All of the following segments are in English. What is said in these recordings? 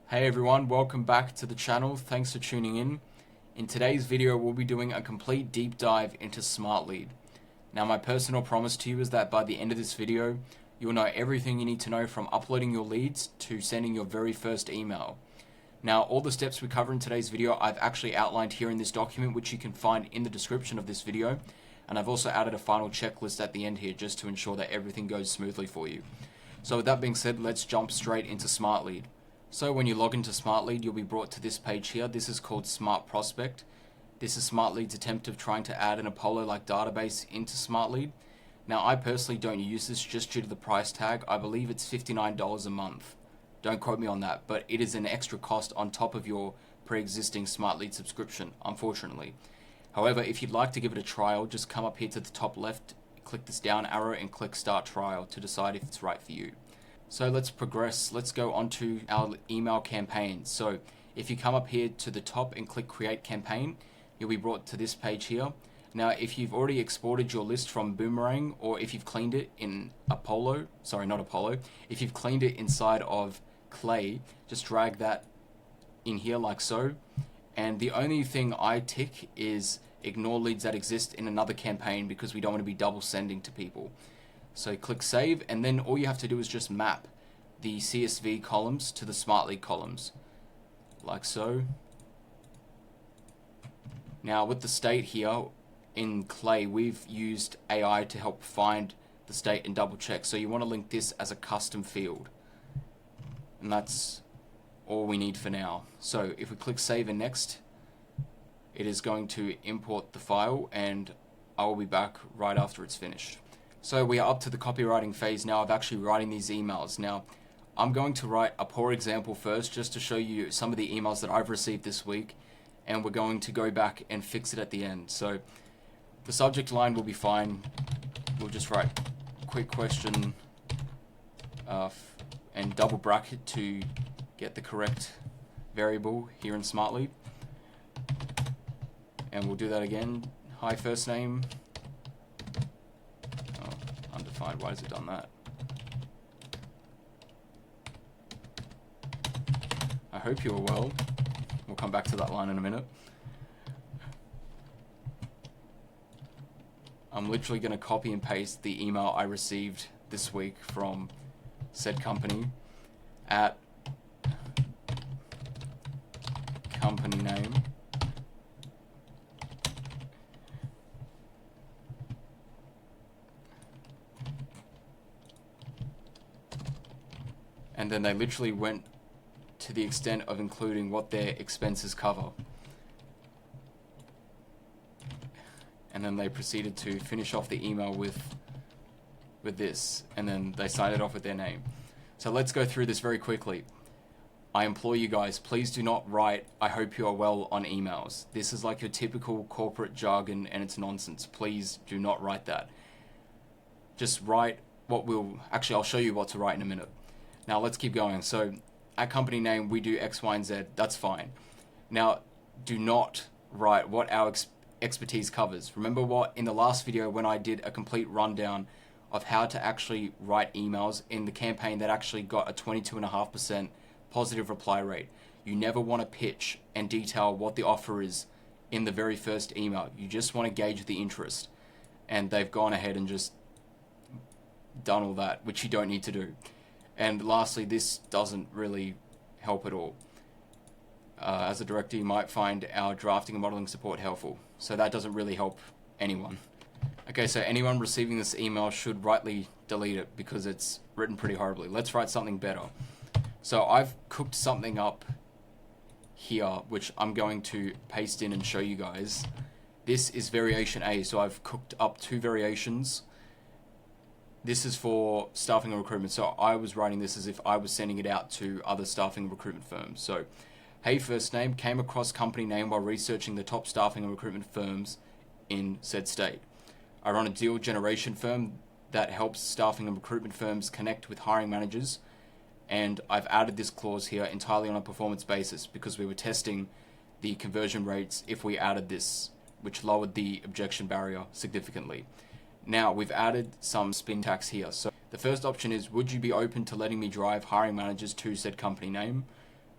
Hey everyone, welcome back to the channel. Thanks for tuning in. In today's video, we'll be doing a complete deep dive into SmartLead. Now, my personal promise to you is that by the end of this video, you'll know everything you need to know from uploading your leads to sending your very first email. Now, all the steps we cover in today's video, I've actually outlined here in this document, which you can find in the description of this video. And I've also added a final checklist at the end here just to ensure that everything goes smoothly for you. So with that being said, let's jump straight into SmartLead. So when you log into SmartLead, you'll be brought to this page here. This is called Smart Prospect. This is SmartLead's attempt of trying to add an Apollo-like database into SmartLead. Now, I personally don't use this just due to the price tag. I believe it's $59 a month. Don't quote me on that, but it is an extra cost on top of your pre-existing SmartLead subscription, unfortunately. However, if you'd like to give it a trial, just come up here to the top left, click this down arrow and click Start Trial to decide if it's right for you. So let's progress. Let's go on to our email campaign. So if you come up here to the top and click Create Campaign, you'll be brought to this page here. Now, if you've already exported your list from Boomerang, or if you've cleaned it in if you've cleaned it inside of Clay, just drag that in here like so. And the only thing I tick is ignore leads that exist in another campaign because we don't want to be double sending to people. So click Save, and then all you have to do is just map the CSV columns to the SmartLead columns, like so. Now with the state here in Clay, we've used AI to help find the state and double check. So you want to link this as a custom field. And that's all we need for now. So if we click Save and Next, it is going to import the file, and I will be back right after it's finished. So we are up to the copywriting phase now of actually writing these emails. Now, I'm going to write a poor example first just to show you some of the emails that I've received this week, and we're going to go back and fix it at the end. So the subject line will be fine. We'll just write quick question and double bracket to get the correct variable here in SmartLead. And we'll do that again. Hi, first name. Oh, undefined. Why has it done that? I hope you're well. We'll come back to that line in a minute. I'm literally going to copy and paste the email I received this week from said company at company name. And then they literally went to the extent of including what their expenses cover. And then they proceeded to finish off the email with this, and then they signed it off with their name. So let's go through this very quickly. I implore you guys, please do not write "I hope you are well" on emails. This is like your typical corporate jargon, and it's nonsense. Please do not write that. Just write I'll show you what to write in a minute. Now let's keep going. So at company name, we do X, Y, and Z. That's fine. Now, do not write what our expertise covers. Remember what in the last video when I did a complete rundown of how to actually write emails in the campaign that actually got a 22.5% positive reply rate. You never want to pitch and detail what the offer is in the very first email. You just want to gauge the interest. And they've gone ahead and just done all that, which you don't need to do. And lastly, this doesn't really help at all. As a director, you might find our drafting and modeling support helpful. So that doesn't really help anyone. Okay, so anyone receiving this email should rightly delete it because it's written pretty horribly. Let's write something better. So I've cooked something up here, which I'm going to paste in and show you guys. This is variation A, so I've cooked up two variations. This is for staffing and recruitment, so I was writing this as if I was sending it out to other staffing and recruitment firms. So, hey, first name, came across company name while researching the top staffing and recruitment firms in said state. I run a deal generation firm that helps staffing and recruitment firms connect with hiring managers, and I've added this clause here entirely on a performance basis because we were testing the conversion rates if we added this, which lowered the objection barrier significantly. Now, we've added some spin tags here. So the first option is, would you be open to letting me drive hiring managers to said company name?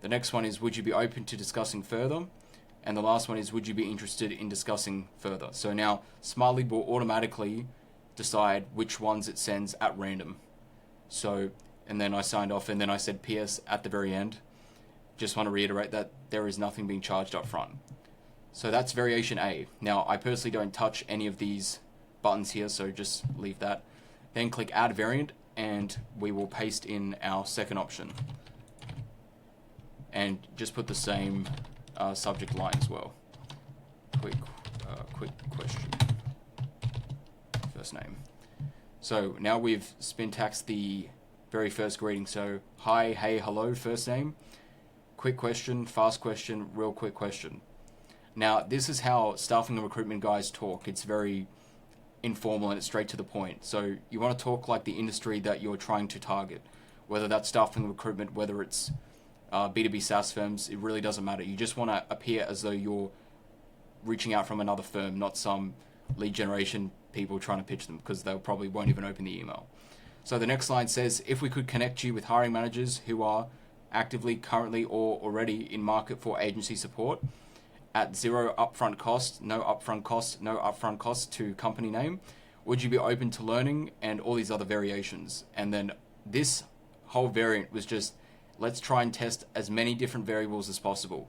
The next one is, would you be open to discussing further? And the last one is, would you be interested in discussing further? So now SmartLead will automatically decide which ones it sends at random. So, and then I signed off, and then I said PS at the very end. Just want to reiterate that there is nothing being charged up front. So that's variation A. Now, I personally don't touch any of these buttons here, so just leave that. Then click add variant, and we will paste in our second option. And just put the same subject line as well. Quick question. First name. So now we've syntaxed the very first greeting. So hi, hey, hello, first name. Quick question, fast question, real quick question. Now this is how staffing and recruitment guys talk. It's very informal and it's straight to the point. So you want to talk like the industry that you're trying to target. Whether that's staffing and recruitment, whether it's B2B SaaS firms, it really doesn't matter. You just want to appear as though you're reaching out from another firm, not some lead generation people trying to pitch them, because they probably won't even open the email. So the next line says, if we could connect you with hiring managers who are actively, currently, or already in market for agency support at zero upfront cost, no upfront cost, no upfront cost to company name, would you be open to learning, and all these other variations. And then this whole variant was just, let's try and test as many different variables as possible.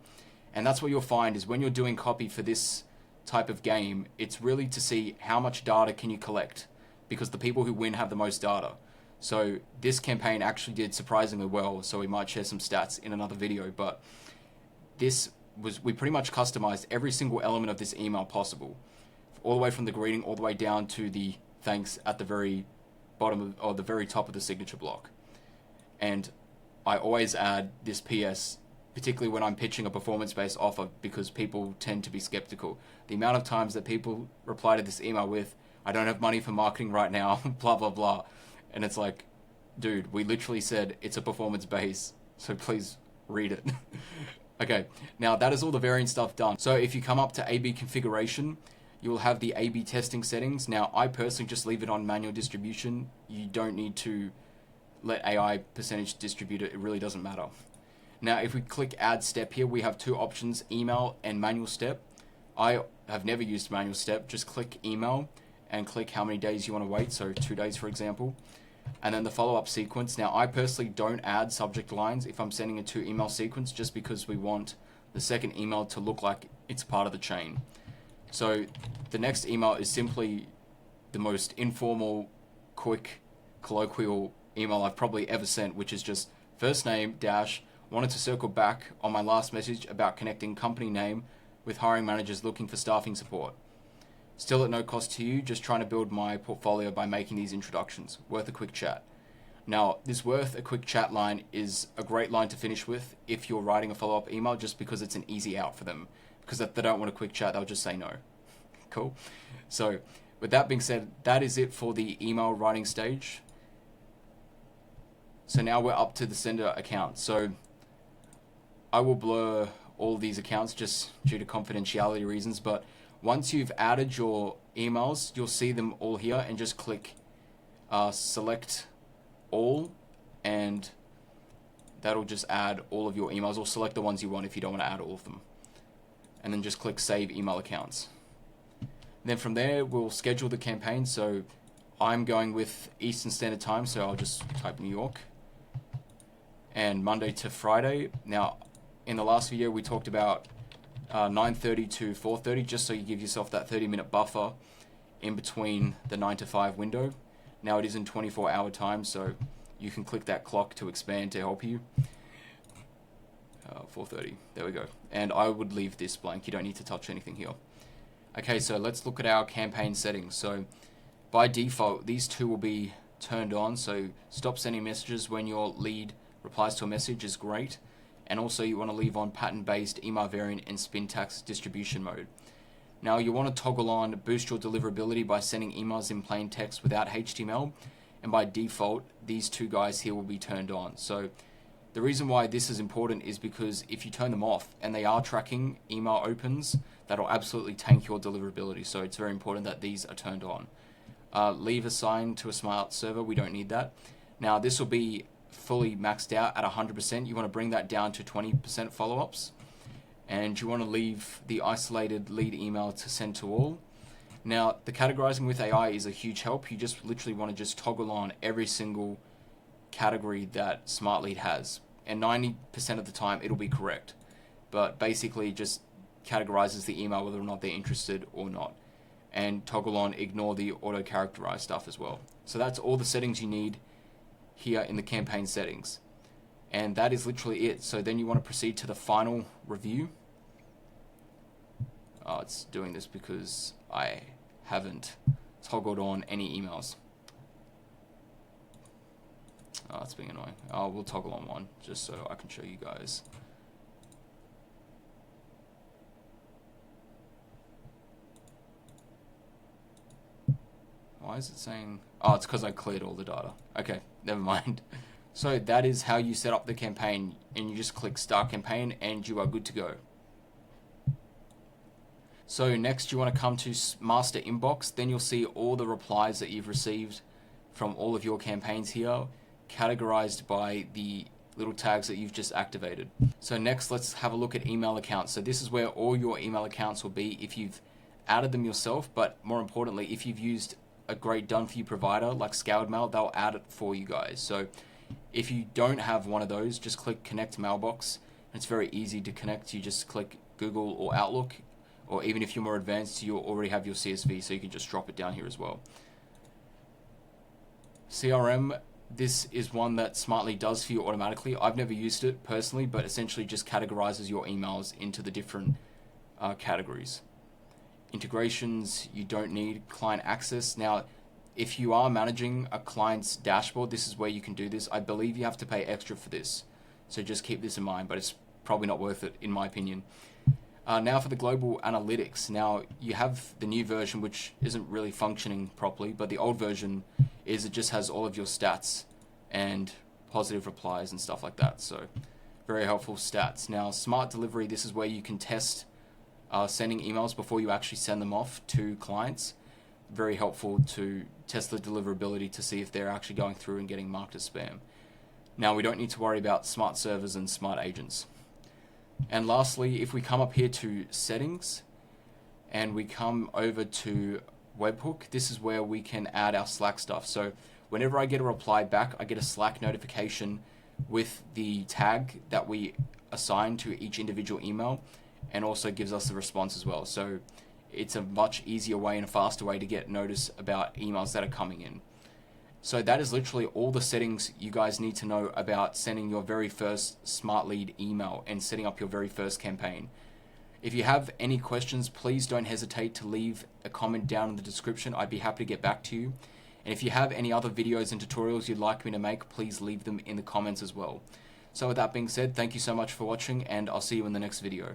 And that's what you'll find is when you're doing copy for this type of game, it's really to see how much data can you collect, because the people who win have the most data. So this campaign actually did surprisingly well, so we might share some stats in another video, but we pretty much customized every single element of this email possible, all the way from the greeting all the way down to the thanks at the very bottom or the very top of the signature block. And I always add this PS, particularly when I'm pitching a performance-based offer, because people tend to be skeptical. The amount of times that people reply to this email with, I don't have money for marketing right now, blah, blah, blah. And it's like, dude, we literally said it's a performance base, so please read it. Okay, now that is all the variant stuff done. So if you come up to A/B configuration, you will have the A/B testing settings. Now, I personally just leave it on manual distribution. You don't need to let AI percentage distribute it. It really doesn't matter. Now, if we click add step here, we have two options, email and manual step. I have never used manual step. Just click email and click how many days you want to wait. So 2 days, for example. And then the follow-up sequence. Now, I personally don't add subject lines if I'm sending a 2-email sequence, just because we want the second email to look like it's part of the chain. So the next email is simply the most informal, quick, colloquial email I've probably ever sent, which is just first name dash, wanted to circle back on my last message about connecting company name with hiring managers looking for staffing support. Still at no cost to you, just trying to build my portfolio by making these introductions. Worth a quick chat. Now, this worth a quick chat line is a great line to finish with if you're writing a follow-up email, just because it's an easy out for them. Because if they don't want a quick chat, they'll just say no. Cool. So with that being said, that is it for the email writing stage. So now we're up to the sender account. So I will blur all these accounts just due to confidentiality reasons, but once you've added your emails, you'll see them all here, and just click select all, and that'll just add all of your emails, or select the ones you want if you don't want to add all of them. And then just click save email accounts. Then from there, we'll schedule the campaign. So I'm going with Eastern Standard Time, so I'll just type New York. And Monday to Friday. Now, in the last video, we talked about 9:30 to 4:30, just so you give yourself that 30-minute buffer in between the 9 to 5 window. Now it is in 24-hour time, so you can click that clock to expand to help you. 4:30, there we go. And I would leave this blank, you don't need to touch anything here. Okay, so let's look at our campaign settings. So by default, these two will be turned on, so stop sending messages when your lead replies to a message is great. And also you want to leave on pattern-based email variant and syntax distribution mode. Now you want to toggle on boost your deliverability by sending emails in plain text without HTML, and by default these two guys here will be turned on. So the reason why this is important is because if you turn them off and they are tracking email opens, that'll absolutely tank your deliverability. So it's very important that these are turned on. Leave assigned to a smart server, we don't need that. Now this will be fully maxed out at 100%. You want to bring that down to 20% follow-ups. And you want to leave the isolated lead email to send to all. Now, the categorizing with AI is a huge help. You just literally want to just toggle on every single category that SmartLead has. And 90% of the time, it'll be correct. But basically, just categorizes the email whether or not they're interested or not. And toggle on ignore the auto-characterize stuff as well. So that's all the settings you need here in the campaign settings. And that is literally it. So then you want to proceed to the final review. Oh, it's doing this because I haven't toggled on any emails. Oh, it's being annoying. Oh, we'll toggle on one just so I can show you guys. Why is it saying... Oh, it's because I cleared all the data. Okay, never mind. So that is how you set up the campaign, and you just click Start Campaign and you are good to go. So next you want to come to Master Inbox, then you'll see all the replies that you've received from all of your campaigns here, categorized by the little tags that you've just activated. So next let's have a look at email accounts. So this is where all your email accounts will be if you've added them yourself, but more importantly, if you've used a great done-for-you provider like Scaled Mail, they'll add it for you guys. So if you don't have one of those, just click Connect Mailbox. It's very easy to connect. You just click Google or Outlook, or even if you're more advanced, you already have your CSV, so you can just drop it down here as well. CRM, this is one that SmartLead does for you automatically. I've never used it personally, but essentially just categorizes your emails into the different categories. Integrations, you don't need. Client access. Now, if you are managing a client's dashboard, this is where you can do this. I believe you have to pay extra for this, so just keep this in mind, but it's probably not worth it in my opinion. Now for the global analytics. Now you have the new version which isn't really functioning properly, but the old version is it just has all of your stats and positive replies and stuff like that. So very helpful stats. Now smart delivery, this is where you can test sending emails before you actually send them off to clients. Very helpful to test the deliverability to see if they're actually going through and getting marked as spam. Now we don't need to worry about smart servers and smart agents. And lastly, if we come up here to settings and we come over to webhook, this is where we can add our Slack stuff. So whenever I get a reply back, I get a Slack notification with the tag that we assign to each individual email, and also gives us the response as well. So it's a much easier way and a faster way to get notice about emails that are coming in. So that is literally all the settings you guys need to know about sending your very first SmartLead email and setting up your very first campaign. If you have any questions, please don't hesitate to leave a comment down in the description. I'd be happy to get back to you. And if you have any other videos and tutorials you'd like me to make, please leave them in the comments as well. So with that being said, thank you so much for watching, and I'll see you in the next video.